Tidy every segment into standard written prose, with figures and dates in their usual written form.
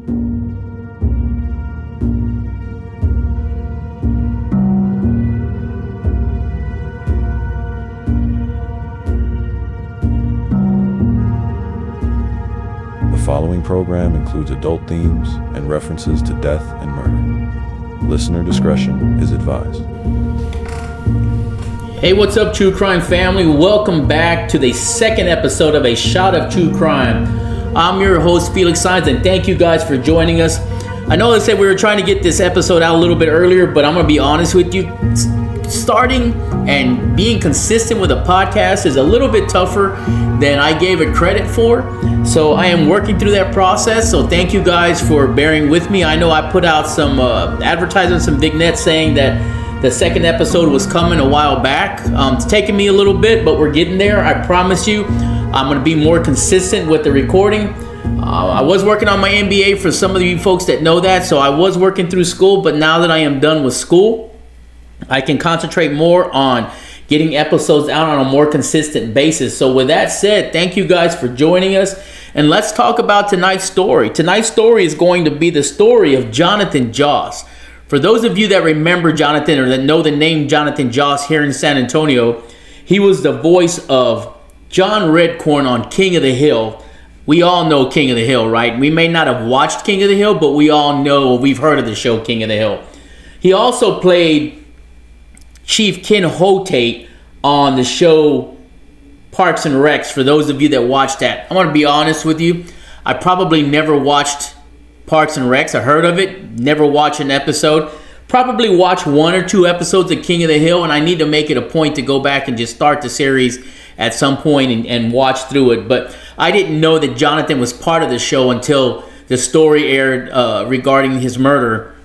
The following program includes adult themes and references to death and murder. Listener discretion is advised. Hey, what's up, True Crime family? Welcome back to the second episode of A Shot of True Crime. I'm your host, Felix, and thank you guys for joining us. I know they said we were trying to get this episode out a little bit earlier, but I'm going to be honest with you. Starting and being consistent with a podcast is a little bit tougher than I gave it credit for. So I am working through that process. So thank you guys for bearing with me. I know I put out some advertisements, some vignettes saying that the second episode was coming a while back. It's taken me a little bit, but we're getting there. I promise you, I'm going to be more consistent with the recording. I was working on my MBA for some of you folks that know that. So I was working through school, but now that I am done with school, I can concentrate more on getting episodes out on a more consistent basis. So with that said, thank you guys for joining us. And let's talk about tonight's story. Tonight's story is going to be the story of Jonathan Joss. For those of you that remember Jonathan or that know the name Jonathan Joss here in San Antonio, he was the voice of John Redcorn on King of the Hill. We all know King of the Hill, right? We may not have watched King of the Hill, but we all know, we've heard of the show King of the Hill. He also played Chief Ken Hotate on the show Parks and Recs. For those of you that watched that, I'm going to be honest with you. I probably never watched Parks and Recs. I heard of it, never watched an episode. Probably watched one or two episodes of King of the Hill, and I need to make it a point to go back and just start the series at some point and watch through it. But I didn't know that Jonathan was part of the show until the story aired regarding his murder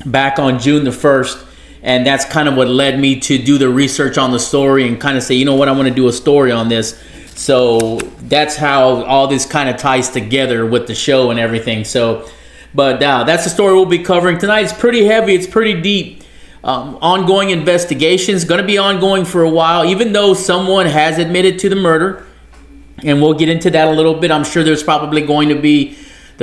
back on June the 1st. And that's kind of what led me to do the research on the story and kind of say, you know what, I want to do a story on this. So that's how all this kind of ties together with the show and everything. So, but that's the story we'll be covering tonight. It's pretty heavy. It's pretty deep. Ongoing investigations, going to be ongoing for a while, even though someone has admitted to the murder. And we'll get into that a little bit. I'm sure there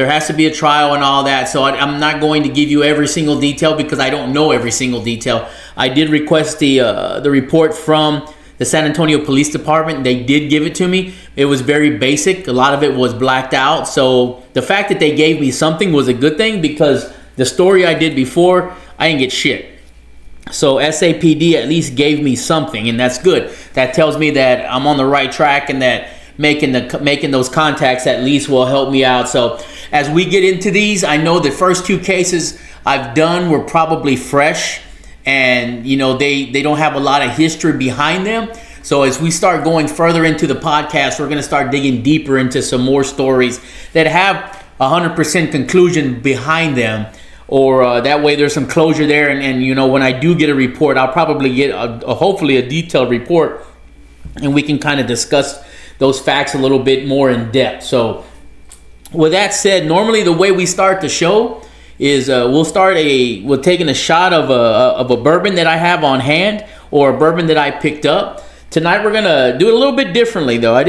has to be a trial and all that. So I'm not going to give you every single detail because I don't know every single detail. I did request the report from the San Antonio Police Department. They did give it to me. It was very basic. A lot of it was blacked out. So the fact that they gave me something was a good thing because the story I did before, I didn't get shit. So SAPD at least gave me something, and that's good. That tells me that I'm on the right track and that making those contacts at least will help me out. So as we get into these, I know the first two cases I've done were probably fresh and they don't have a lot of history behind them. So as we start going further into the podcast, we're going to start digging deeper into some more stories that have 100% conclusion behind them, or that way there's some closure there. And when I do get a report, I'll probably get hopefully a detailed report, and we can kind of discuss those facts a little bit more in depth. So with that said, normally the way we start the show is we're taking a shot of a bourbon that I have on hand, or a bourbon that I picked up. Tonight we're gonna do it a little bit differently though. I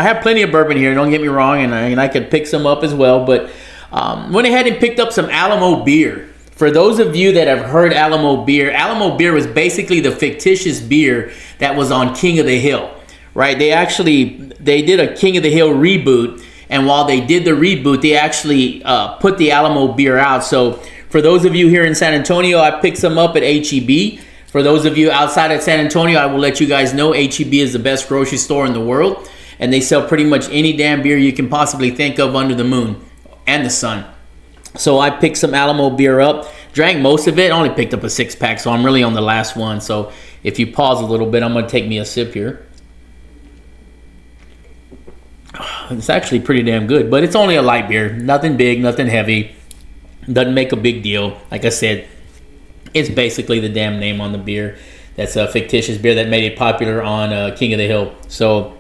have plenty of bourbon here, don't get me wrong, and I could pick some up as well, but went ahead and picked up some Alamo Beer. For those of you that have heard Alamo Beer was basically the fictitious beer that was on King of the Hill. Right, they did a King of the Hill reboot, and while they did the reboot, they actually put the Alamo Beer out. So for those of you here in San Antonio, I picked some up at HEB. For those of you outside of San Antonio, I will let you guys know HEB is the best grocery store in the world, and they sell pretty much any damn beer you can possibly think of under the moon and the sun. So I picked some Alamo Beer up, drank most of it, only picked up a 6-pack, so I'm really on the last one. So if you pause a little bit, I'm going to take me a sip here. It's actually pretty damn good, but it's only a light beer. Nothing big, nothing heavy. Doesn't make a big deal. Like I said, it's basically the damn name on the beer. That's a fictitious beer that made it popular on King of the Hill. So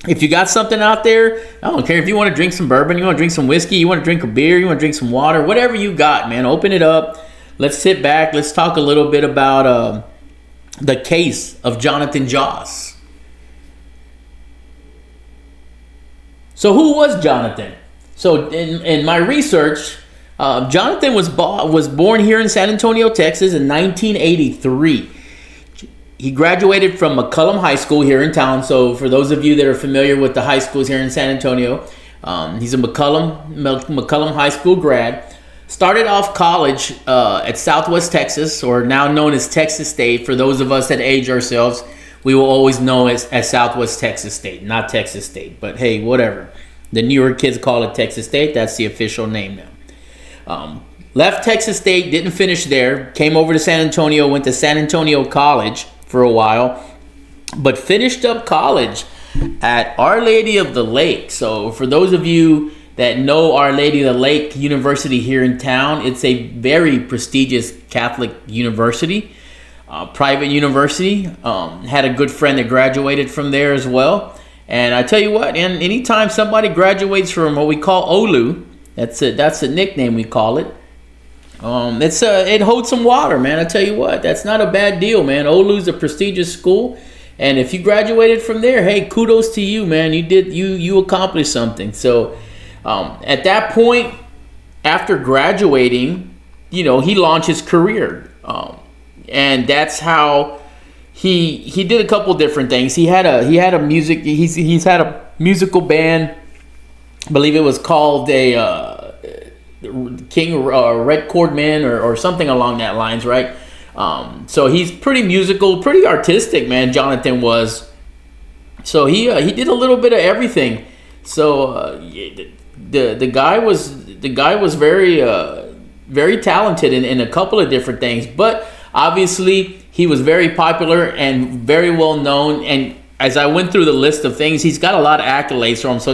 if you got something out there, I don't care if you want to drink some bourbon, you want to drink some whiskey, you want to drink a beer, you want to drink some water, whatever you got, man, open it up. Let's sit back. Let's talk a little bit about the case of Jonathan Joss. So who was Jonathan? So in my research, Jonathan was born here in San Antonio, Texas in 1983. He graduated from McCullum High School here in town. So for those of you that are familiar with the high schools here in San Antonio, he's a McCullum High School grad. Started off college at Southwest Texas, or now known as Texas State. For those of us that age ourselves, we will always know as Southwest Texas State, not Texas State. But hey, whatever. The newer kids call it Texas State. That's the official name now. Left Texas State, didn't finish there. Came over to San Antonio, went to San Antonio College for a while, but finished up college at Our Lady of the Lake. So for those of you that know Our Lady of the Lake University here in town, it's a very prestigious Catholic university, private university. Had a good friend that graduated from there as well. And I tell you what, and anytime somebody graduates from what we call OLU, that's a nickname we call it. It holds some water, man. I tell you what, that's not a bad deal, man. OLU's a prestigious school, and if you graduated from there, hey, kudos to you, man. You accomplished something. So at that point, after graduating, he launched his career, and that's how he did a couple different things. He's had a musical band. I believe it was called King Redcorn Man or something along that lines, right? So he's pretty musical, pretty artistic, man. Jonathan was. So he did a little bit of everything. So the guy was very talented in a couple of different things, but obviously he was very popular and very well known. And as I went through the list of things, he's got a lot of accolades from him. So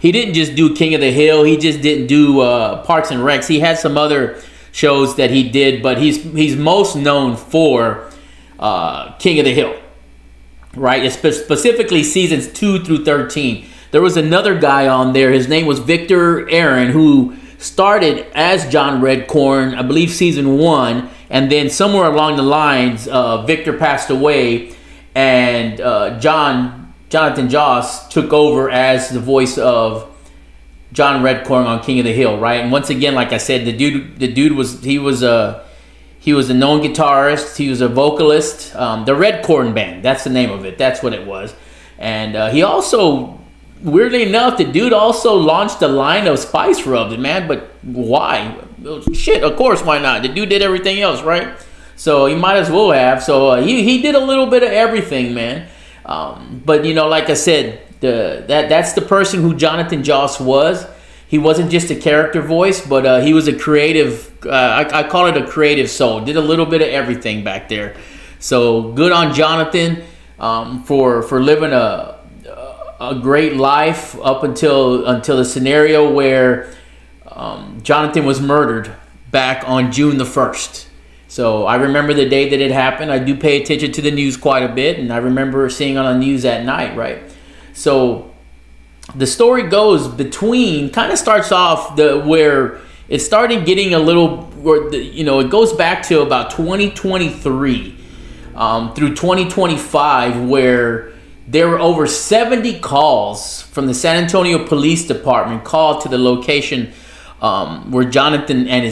he didn't just do King of the Hill. He just didn't do Parks and Recs. He had some other shows that he did, but he's most known for King of the Hill, right? Specifically seasons 2 through 13. There was another guy on there. His name was Victor Aaron, who started as John Redcorn, I believe season 1, and then somewhere along the lines, Victor passed away, and Jonathan Joss took over as the voice of John Redcorn on King of the Hill, right? And once again, like I said, the dude was a known guitarist. He was a vocalist. The Redcorn Band, that's the name of it. That's what it was. And he also, weirdly enough, the dude also launched a line of spice rubs, man. But why? Shit, of course, why not? The dude did everything else, right? So he might as well have. So he did a little bit of everything, man. But like I said, that's the person who Jonathan Joss was. He wasn't just a character voice, but he was a creative. I call it a creative soul. Did a little bit of everything back there. So good on Jonathan for living a great life up until the scenario where Jonathan was murdered back on June the 1st. So I remember the day that it happened. I do pay attention to the news quite a bit, and I remember seeing on the news at night, right? So the story goes kind of starts off where it started getting a little, it goes back to about 2023 through 2025, where there were over 70 calls from the San Antonio Police Department called to the location where Jonathan and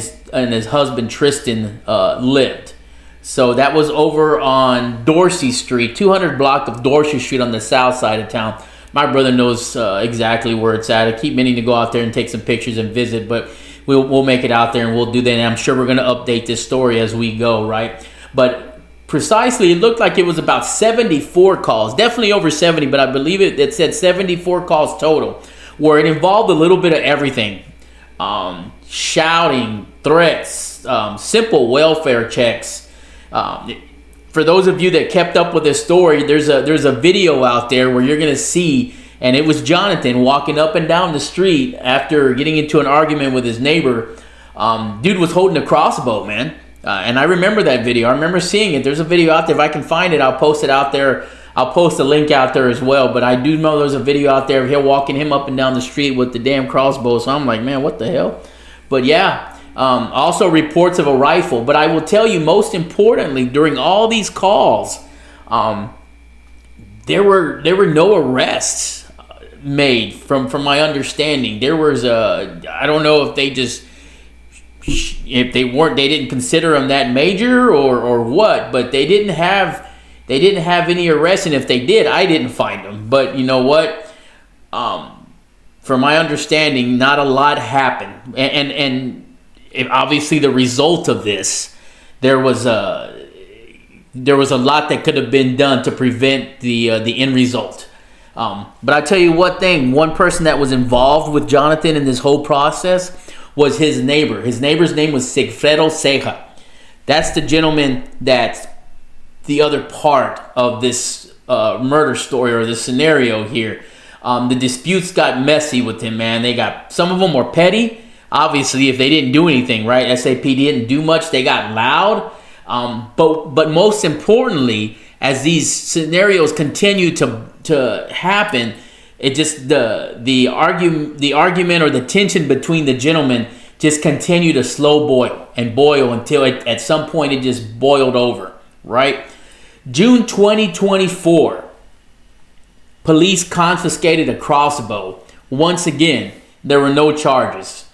his husband Tristan lived. So that was over on Dorsey Street, 200 block of Dorsey Street on the south side of town. My brother knows exactly where it's at. I keep meaning to go out there and take some pictures and visit, but we'll make it out there and we'll do that. And I'm sure we're going to update this story as we go, right? But precisely, it looked like it was about 74 calls, definitely over 70, but I believe it said 74 calls total, where it involved a little bit of everything. Shouting, threats, simple welfare checks. For those of you that kept up with this story, there's a video out there where you're gonna see, and it was Jonathan walking up and down the street after getting into an argument with his neighbor. Dude was holding a crossbow, man. And I remember that video. I remember seeing it. There's a video out there. If I can find it, I'll post it out there. I'll post a link out there as well. But I do know there's a video out there of him walking him up and down the street with the damn crossbow. So I'm like, man, what the hell? But yeah, also reports of a rifle. But I will tell you, most importantly, during all these calls, there were no arrests. made. From my understanding, there was I don't know if they didn't consider them that major or what, but they didn't have any arrests, and if they did, I didn't find them. But you know what? From my understanding, not a lot happened, and obviously the result of this, there was a lot that could have been done to prevent the end result. But I tell you one person that was involved with Jonathan in this whole process was his neighbor. His neighbor's name was Sigfredo Ceja. That's the gentleman that's the other part of this murder story or this scenario here. The disputes got messy with him, man. Some of them were petty. Obviously, if they didn't do anything, right? SAP didn't do much. They got loud. But most importantly, as these scenarios continue to happen, it just the argument or the tension between the gentlemen just continued to slow boil until at some point it just boiled over, right? June 2024, police confiscated a crossbow. Once again, there were no charges.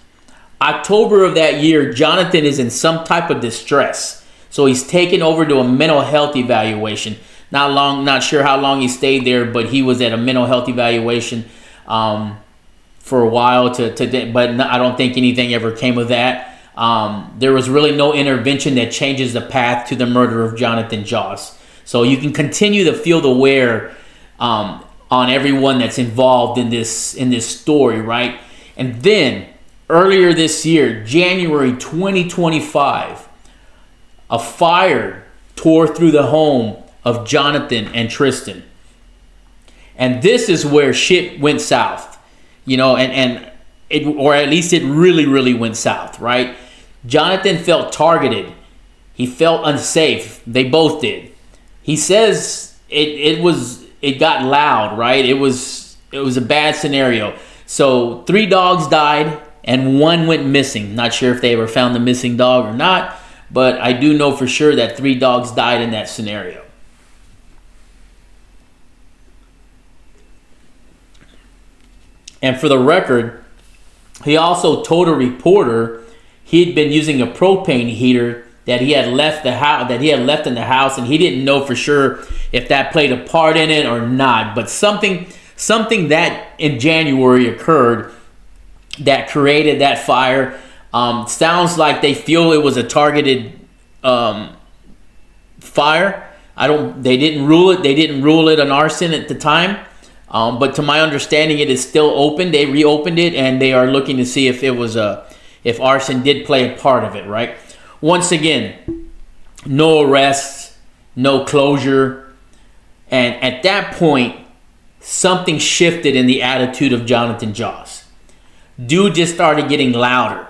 October of that year, Jonathan is in some type of distress. So he's taken over to a mental health evaluation. Not sure how long he stayed there, but he was at a mental health evaluation for a while. But I don't think anything ever came of that. There was really no intervention that changes the path to the murder of Jonathan Joss. So you can continue to feel the wear on everyone that's involved in this story, right? And then earlier this year, January 2025, a fire tore through the home of Jonathan and Tristan. And this is where shit went south, or at least it really, really went south, right? Jonathan felt targeted. He felt unsafe. They both did. He says it got loud, right? It was a bad scenario. So 3 dogs died and 1 went missing. Not sure if they ever found the missing dog or not, but I do know for sure that 3 dogs died in that scenario. And for the record, he also told a reporter he'd been using a propane heater that he had left in the house, and he didn't know for sure if that played a part in it or not. But something that in January occurred that created that fire. Sounds like they feel it was a targeted fire. They didn't rule it an arson at the time. But to my understanding, it is still open. They reopened it, and they are looking to see if if arson did play a part of it, right? Once again, no arrests, no closure. And at that point, something shifted in the attitude of Jonathan Joss. Dude just started getting louder,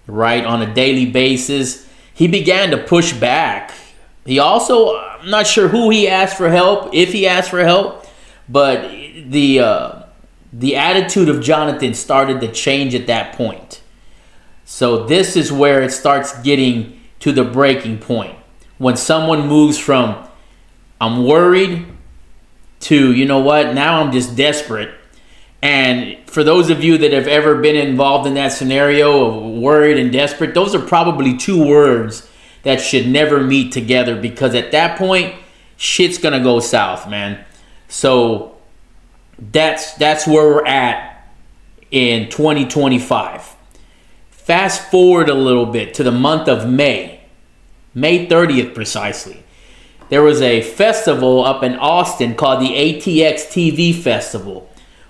right, on a daily basis. He began to push back. He also, I'm not sure who he asked for help, if he asked for help, but the attitude of Jonathan started to change at that point. So this is where it starts getting to the breaking point. When someone moves from, I'm worried, to, you know what, now I'm just desperate. And for those of you that have ever been involved in that scenario of worried and desperate, those are probably 2 words that should never meet together, because at that point, shit's gonna go south, man. So that's where we're at in 2025. Fast forward a little bit to the month of May 30th precisely. There was a festival up in Austin called the ATX TV Festival,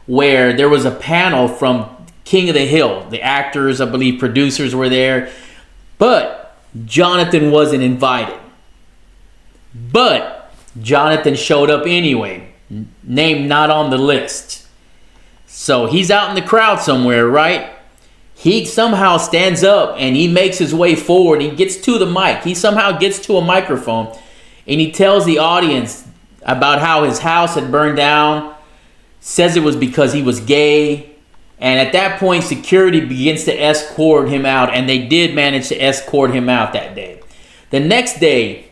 where there was a panel from King of the Hill. The actors, I believe producers were there, but Jonathan wasn't invited. But Jonathan showed up anyway, name not on the list. So he's out in the crowd somewhere, right? He somehow stands up and he makes his way forward. He gets to the mic. He somehow gets to a microphone and he tells the audience about how his house had burned down, says it was because he was gay. And at that point, security begins to escort him out, and they did manage to escort him out that day. The next day,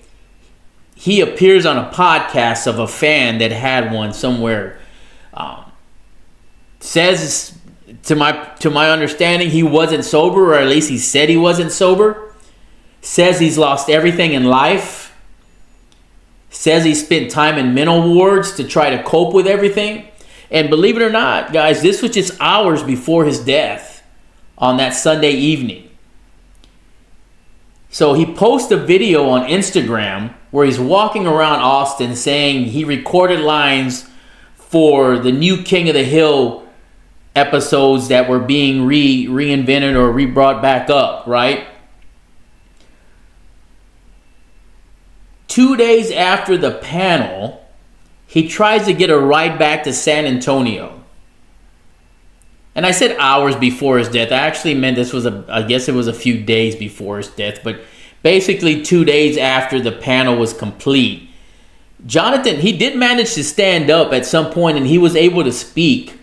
he appears on a podcast of a fan that had one somewhere Says, to my understanding, he wasn't sober, or at least he said he wasn't sober. Says he's lost everything in life. Says he spent time in mental wards to try to cope with everything. And believe it or not, guys, this was just hours before his death on that Sunday evening. So he posted a video on Instagram where he's walking around Austin saying he recorded lines for the new King of the Hill episodes that were being reinvented or brought back up, right? 2 days after the panel, he tries to get a ride back to San Antonio. And I said hours before his death. I actually meant I guess it was a few days before his death, but basically 2 days after the panel was complete. Jonathan, he did manage to stand up at some point, and he was able to speak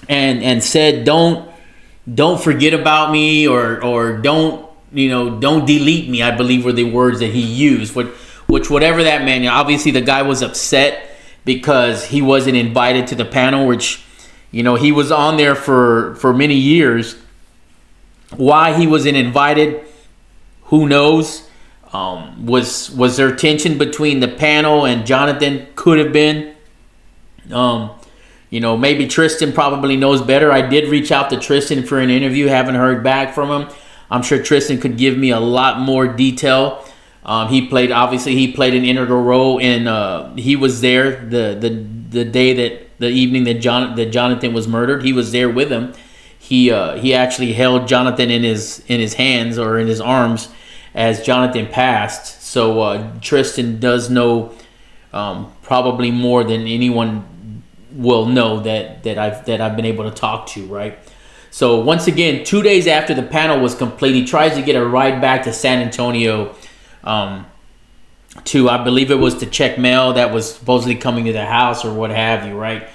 and said, don't forget about me, or don't delete me, I believe were the words that he used. Which whatever that meant, obviously the guy was upset because he wasn't invited to the panel, which, he was on there for many years. Why he wasn't invited, who knows? Was there tension between the panel and Jonathan? Could have been. Maybe Tristan probably knows better. I did reach out to Tristan for an interview. Haven't heard back from him. I'm sure Tristan could give me a lot more detail. He played an integral role in. He was there the evening that Jonathan was murdered. He was there with him. He actually held Jonathan in his hands, or in his arms, as Jonathan passed. So Tristan does know probably more than anyone will know that I've been able to talk to, right? So once again, 2 days after the panel was complete, he tries to get a ride back to San Antonio, to, I believe it was to check mail that was supposedly coming to the house or what have you, right?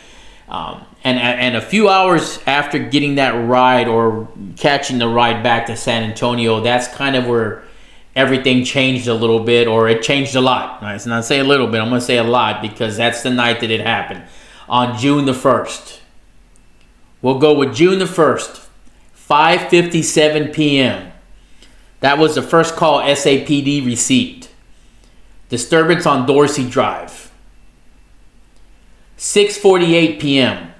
And a few hours after getting that ride, or catching the ride back to San Antonio, that's kind of where everything changed a little bit, or it changed a lot. Right? So not say a little bit, I'm going to say a lot, because that's the night that it happened. On June the 1st. We'll go with June the 1st, 5:57 p.m. That was the first call SAPD received. Disturbance on Dorsey Drive. 6:48 p.m.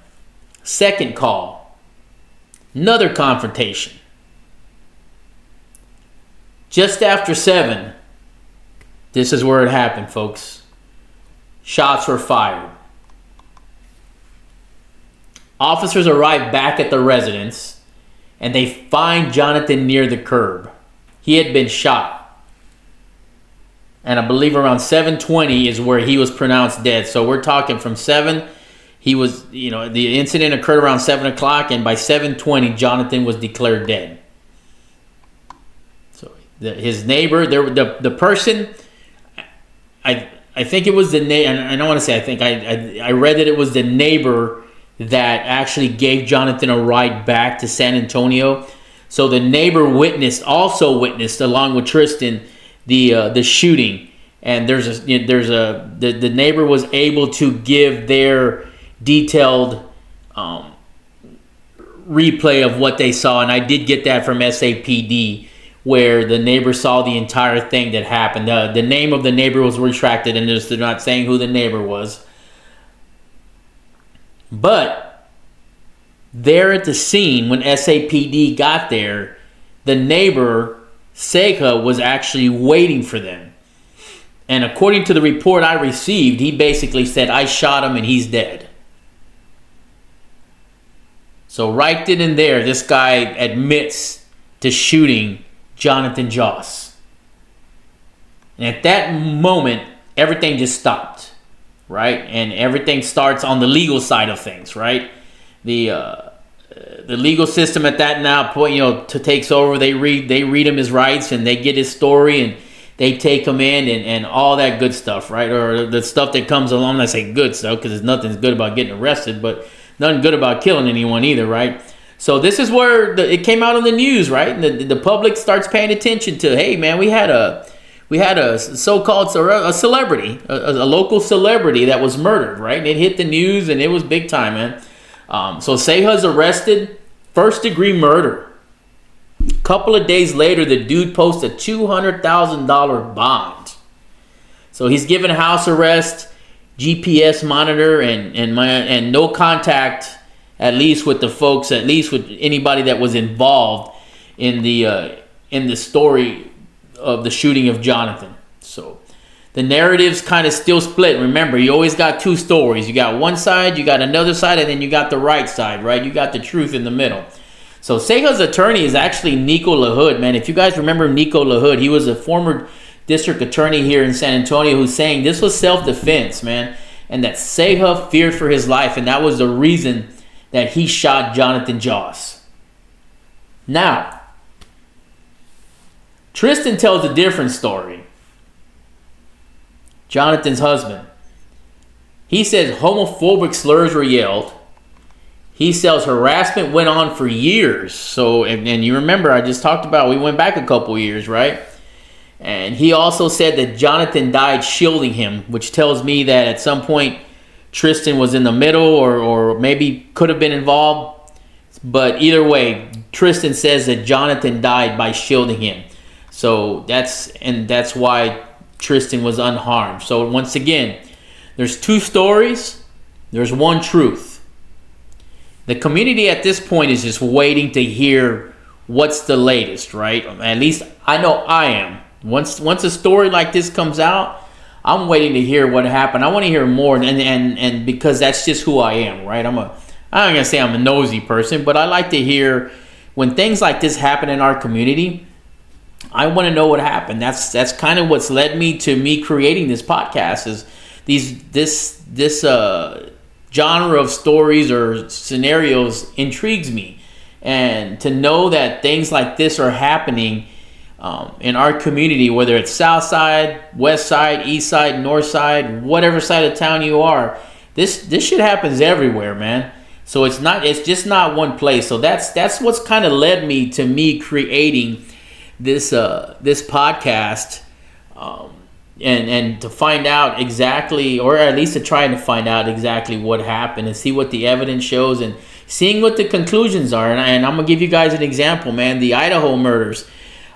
Second call. Another confrontation. Just after 7, this is where it happened, folks. Shots were fired. Officers arrive back at the residence, and they find Jonathan near the curb. He had been shot. And I believe around 7:20 is where he was pronounced dead. So we're talking from 7. He was, the incident occurred around 7 o'clock, and by 7:20, Jonathan was declared dead. So his neighbor, the person, I think it was the neighbor. I don't want to say I think. I read that it was the neighbor that actually gave Jonathan a ride back to San Antonio. So the neighbor also witnessed along with Tristan the shooting, and the neighbor was able to give their detailed replay of what they saw, and I did get that from SAPD, where the neighbor saw the entire thing that happened. The name of the neighbor was retracted, and they're not saying who the neighbor was. But there at the scene, when SAPD got there, the neighbor, Ceja, was actually waiting for them. And according to the report I received, he basically said, "I shot him and he's dead." So right then and there, this guy admits to shooting Jonathan Joss. And at that moment, everything just stopped. Right, and everything starts on the legal side of things, right? The legal system at that now point, takes over. They read him his rights, and they get his story, and they take him in, and all that good stuff, right? Or the stuff that comes along. I say good stuff because there's nothing good about getting arrested, but nothing good about killing anyone either, right? So this is where it came out on the news, right? And the public starts paying attention to, hey man, we had a so-called a celebrity, a local celebrity that was murdered, right? And it hit the news, and it was big time, man. So Ceja's arrested, first-degree murder. A couple of days later, the dude posts a $200,000 bond. So he's given house arrest, GPS monitor, and no contact, at least with the folks, at least with anybody that was involved in the story of the shooting of Jonathan. So the narrative's kind of still split. Remember, you always got two stories. You got one side, you got another side, and then you got the right side, right? You got the truth in the middle. So Ceja's attorney is actually Nico LaHood, man. If you guys remember Nico LaHood, he was a former district attorney here in San Antonio who's saying this was self-defense, man, and that Ceja feared for his life, and that was the reason that he shot Jonathan Joss. Now, Tristan tells a different story. Jonathan's husband. He says homophobic slurs were yelled. He says harassment went on for years. So, and you remember I just talked about, we went back a couple years, right? And he also said that Jonathan died shielding him, which tells me that at some point Tristan was in the middle or maybe could have been involved. But either way, Tristan says that Jonathan died by shielding him. So that's why Tristan was unharmed. So once again, there's two stories. There's one truth. The community at this point is just waiting to hear what's the latest, right? At least I know I am. Once a story like this comes out, I'm waiting to hear what happened. I want to hear more, and because that's just who I am, right? I'm not gonna say I'm a nosy person, but I like to hear when things like this happen in our community. I want to know what happened. That's kind of what's led me to me creating this podcast. Is this genre of stories or scenarios intrigues me, and to know that things like this are happening in our community, whether it's south side, west side, east side, north side, whatever side of town you are, this shit happens everywhere, man. So it's just not one place. So that's what's kind of led me to me creating this podcast, and to find out exactly, or at least to try to find out exactly what happened and see what the evidence shows and seeing what the conclusions are. And I'm gonna give you guys an example, man. The Idaho murders.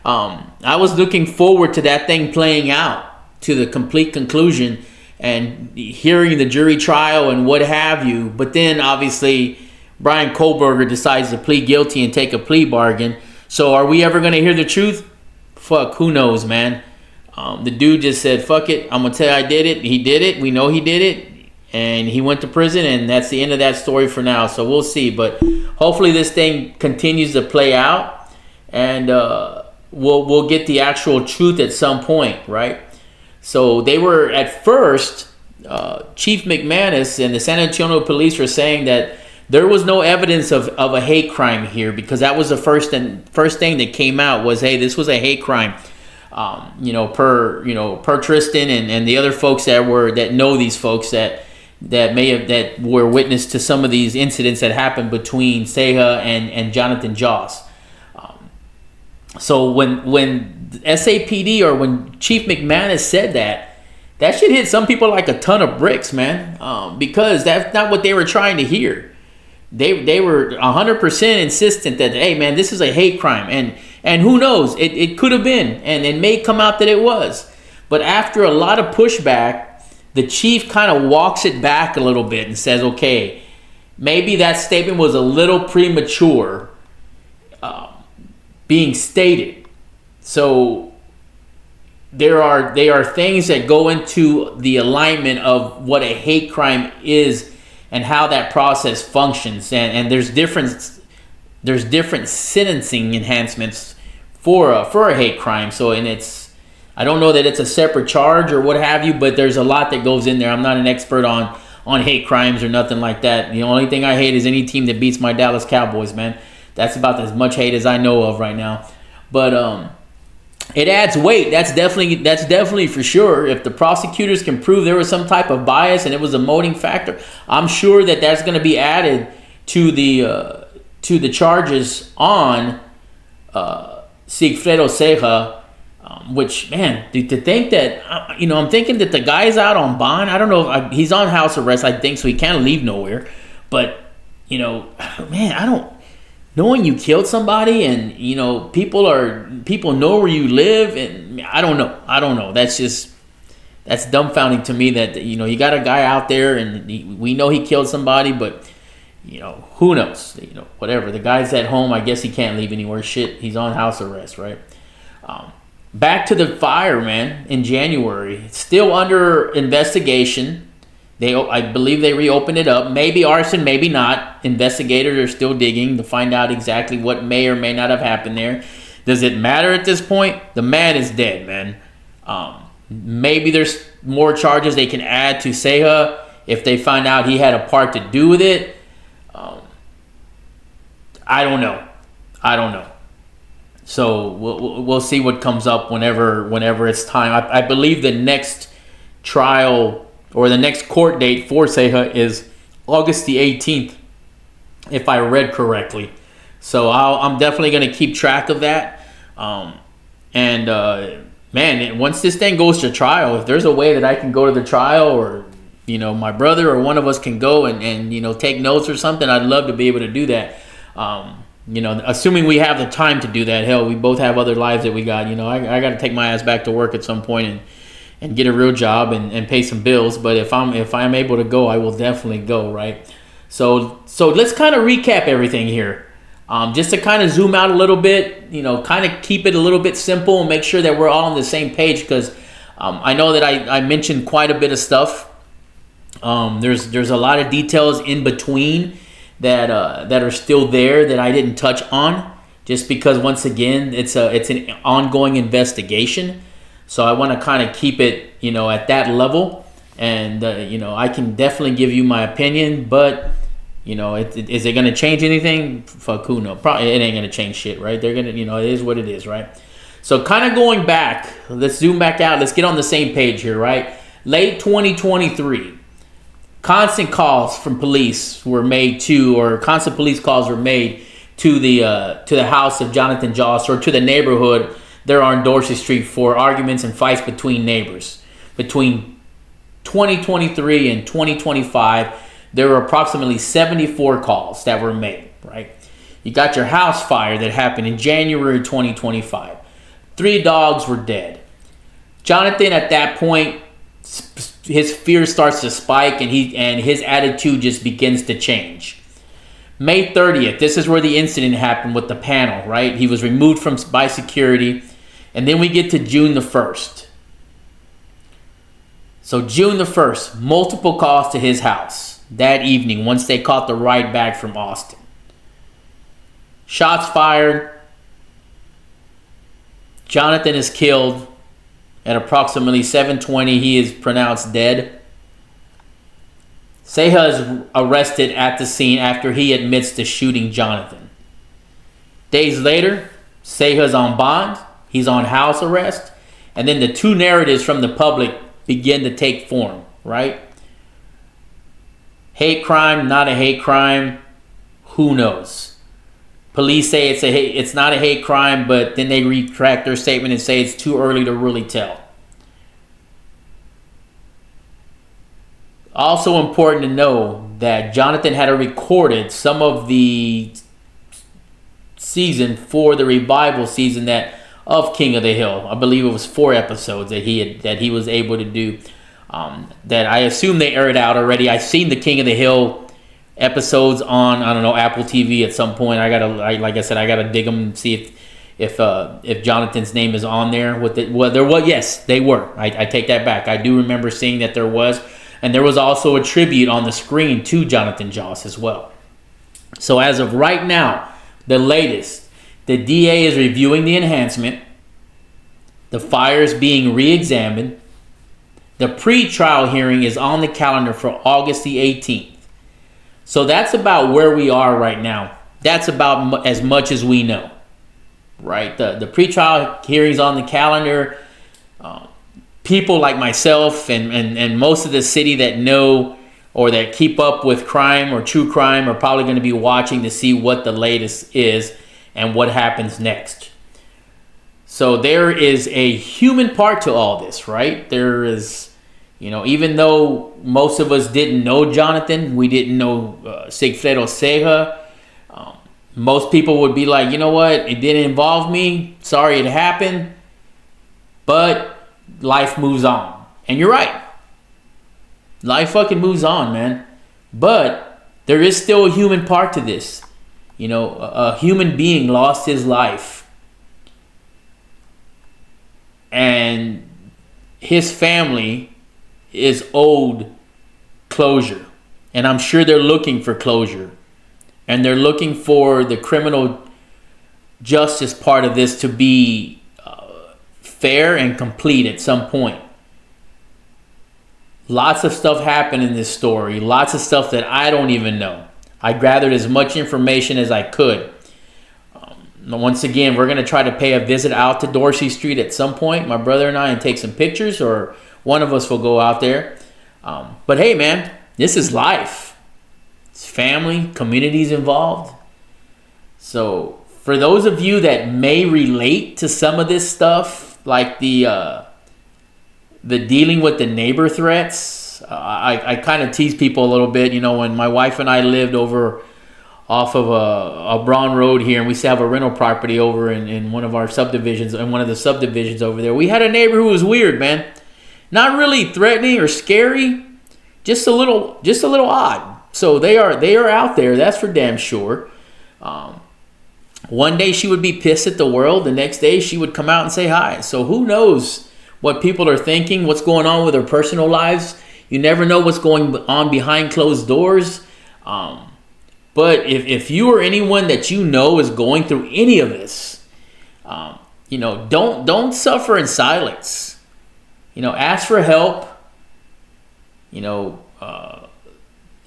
I was looking forward to that thing playing out to the complete conclusion and hearing the jury trial and what have you. But then obviously Brian Kohlberger decides to plead guilty and take a plea bargain. So are we ever going to hear the truth? Fuck, who knows, man. The dude just said, fuck it, I'm going to tell you I did it. He did it. We know he did it. And he went to prison, and that's the end of that story for now. So we'll see. But hopefully this thing continues to play out, and we'll get the actual truth at some point, right? So they were at first, Chief McManus and the San Antonio police were saying that there was no evidence of a hate crime here, because that was the first thing that came out was, hey, this was a hate crime. Per Tristan and the other folks that know these folks that were witness to some of these incidents that happened between Ceja and Jonathan Joss. So when SAPD or when Chief McManus said that shit hit some people like a ton of bricks, man. Because that's not what they were trying to hear. They were 100% insistent that, hey, man, this is a hate crime, and who knows, it could have been, and it may come out that it was. But after a lot of pushback, the chief kind of walks it back a little bit and says, okay, maybe that statement was a little premature being stated. So there are things that go into the alignment of what a hate crime is and how that process functions, and there's different sentencing enhancements for a hate crime. So, and I don't know that it's a separate charge or what have you, but there's a lot that goes in there. I'm not an expert on hate crimes or nothing like that. The only thing I hate is any team that beats my Dallas Cowboys, man. That's about as much hate as I know of right now. But it adds weight. That's definitely for sure. If the prosecutors can prove there was some type of bias and it was a motivating factor, I'm sure that's going to be added to the charges on Sigfredo Ceja. Which, man, to think that, I'm thinking that the guy's out on bond. I don't know if he's on house arrest, I think, so he can't leave nowhere. But, man, I don't, knowing you killed somebody and, people know where you live, and I don't know. That's dumbfounding to me that, you got a guy out there and we know he killed somebody, but, who knows, whatever. The guy's at home. I guess he can't leave anywhere. Shit, he's on house arrest, right? Back to the fire, man, in January. It's still under investigation. I believe they reopened it up. Maybe arson, maybe not. Investigators are still digging to find out exactly what may or may not have happened there. Does it matter at this point? The man is dead, man. Maybe there's more charges they can add to Ceja if they find out he had a part to do with it. I don't know. So we'll see what comes up whenever it's time. I believe the next trial or the next court date for Ceja is August the 18th, if I read correctly. So I'm definitely going to keep track of that. Man, once this thing goes to trial, if there's a way that I can go to the trial, or my brother or one of us can go and take notes or something, I'd love to be able to do that. Assuming we have the time to do that. Hell, we both have other lives that we got. I got to take my ass back to work at some point and get a real job and pay some bills. But if I'm able to go, I will definitely go, right? So let's kind of recap everything here. Just to kind of zoom out a little bit, kind of keep it a little bit simple and make sure that we're all on the same page, because I know that I mentioned quite a bit of stuff. There's a lot of details in between that are still there that I didn't touch on, just because once again it's an ongoing investigation. So I want to kind of keep it at that level, and I can definitely give you my opinion, but is it going to change anything? Fuck, who knows? Probably it ain't going to change shit, right? They're going to, it is what it is, right? So kind of going back, let's zoom back out. Let's get on the same page here, right? Late 2023, constant police calls were made to the house of Jonathan Joss, or to the neighborhood there on Dorsey Street, for arguments and fights between neighbors. Between 2023 and 2025, there were approximately 74 calls that were made, right? You got your house fire that happened in January 2025. 3 dogs were dead. Jonathan, at that point, his fear starts to spike, and his attitude just begins to change. May 30th, this is where the incident happened with the panel, right? He was removed by security. And then we get to June the 1st. So June the 1st, multiple calls to his house that evening once they caught the ride back from Austin. Shots fired. Jonathan is killed. At approximately 7:20, he is pronounced dead. Ceja is arrested at the scene after he admits to shooting Jonathan. Days later, Ceja's on bond. He's on house arrest. And then the two narratives from the public begin to take form, right? Hate crime, not a hate crime. Who knows? Police say it's not a hate crime, but then they retract their statement and say it's too early to really tell. Also important to know that Jonathan had recorded some of the season for the revival season of King of the Hill. I believe it was 4 episodes that he was able to do. That I assume they aired out already. I've seen the King of the Hill episodes on, I don't know, Apple TV at some point. I gotta dig them and see if Jonathan's name is on there with it. Well, there was, yes, they were. I take that back. I do remember seeing that there was, and there was also a tribute on the screen to Jonathan Joss as well. So as of right now, the latest, the DA is reviewing the enhancement. The fire is being re-examined. The pre-trial hearing is on the calendar for August the 18th. So that's about where we are right now. That's about as much as we know, right? The pre-trial hearings on the calendar. People like myself and most of the city that know or that keep up with crime or true crime are probably going to be watching to see what the latest is and what happens next. So there is a human part to all this, right? There is, Even though most of us didn't know Jonathan, we didn't know Sigfredo Ceja. Most people would be like, you know what? It didn't involve me. Sorry it happened. But life moves on. And you're right. Life fucking moves on, man. But there is still a human part to this. A human being lost his life. And his family is owed closure. And I'm sure they're looking for closure. And they're looking for the criminal justice part of this to be fair and complete at some point. Lots of stuff happened in this story. Lots of stuff that I don't even know. I gathered as much information as I could. Once again, we're going to try to pay a visit out to Dorsey Street at some point, my brother and I, and take some pictures, or one of us will go out there. But hey, man, this is life. It's family, communities involved. So for those of you that may relate to some of this stuff, like the dealing with the neighbor threats, I kind of tease people a little bit. When my wife and I lived over off of a Braun Road here, and we used to have a rental property over in one of our subdivisions, in one of the subdivisions over there, we had a neighbor who was weird, man. Not really threatening or scary, just a little odd. So they are out there, that's for damn sure. One day she would be pissed at the world, the next day she would come out and say hi. So who knows what people are thinking, what's going on with their personal lives. You never know what's going on behind closed doors. But if you or anyone that you know is going through any of this, don't suffer in silence. Ask for help.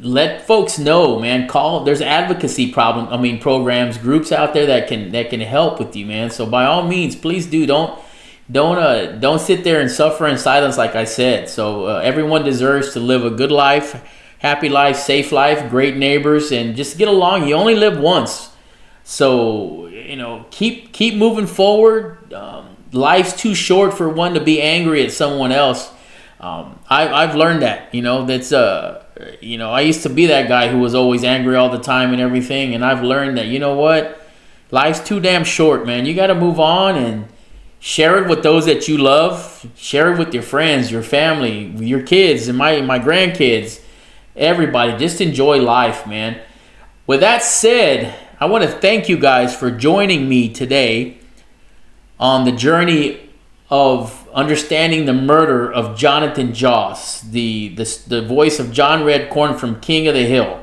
Let folks know, man. Call. There's advocacy programs, groups out there that can help with you, man. So by all means, please do. Don't sit there and suffer in silence, like I said. So everyone deserves to live a good life, happy life, safe life, great neighbors, and just get along. You only live once, so keep moving forward. Life's too short for one to be angry at someone else. I've learned that. That's I used to be that guy who was always angry all the time and everything, and I've learned that life's too damn short, man. You got to move on and share it with those that you love. Share it with your friends, your family, your kids, and my grandkids. Everybody, just enjoy life, man. With that said, I want to thank you guys for joining me today on the journey of understanding the murder of Jonathan Joss, the voice of John Redcorn from King of the Hill.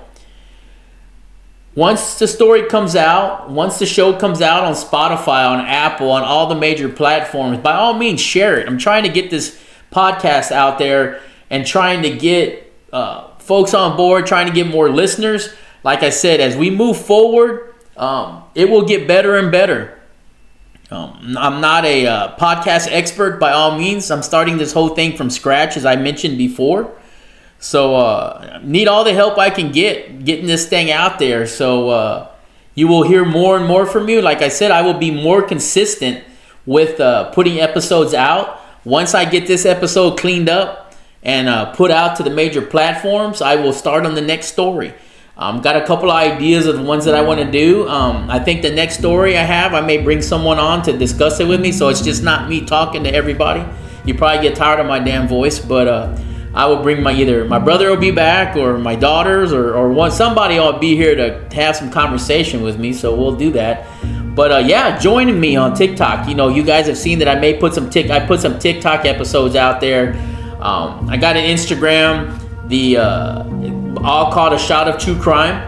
Once the story comes out, once the show comes out on Spotify, on Apple, on all the major platforms, by all means, share it. I'm trying to get this podcast out there and trying to get folks on board, trying to get more listeners. Like I said, as we move forward, it will get better and better. I'm not a podcast expert by all means. I'm starting this whole thing from scratch, as I mentioned before. So need all the help I can getting this thing out there. So you will hear more and more from you. Like I said, I will be more consistent with putting episodes out. Once I get this episode cleaned up and put out to the major platforms, I will start on the next story. Got a couple of ideas of the ones that I want to do. I think the next story I may bring someone on to discuss it with me, so it's just not me talking to everybody. You probably get tired of my damn voice, but I will bring either my brother will be back, or my daughters, or somebody will be here to have some conversation with me. So we'll do that. But yeah, joining me on TikTok. You guys have seen that I put some TikTok episodes out there. I got an Instagram. All called A Shot of True Crime.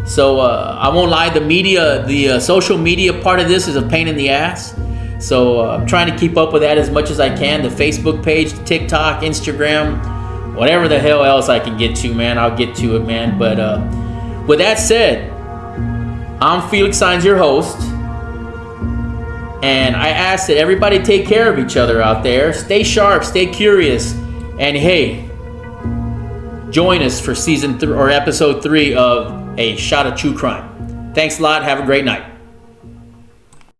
So I won't lie, the social media part of this is a pain in the ass. So I'm trying to keep up with that as much as I can. The Facebook page, TikTok, Instagram, whatever the hell else I can get to, man, I'll get to it, man. But with that said, I'm Felix Signs, your host. And I ask that everybody take care of each other out there. Stay sharp, stay curious, and hey, join us for season 3 or episode 3 of A Shot of True Crime. Thanks a lot. Have a great night.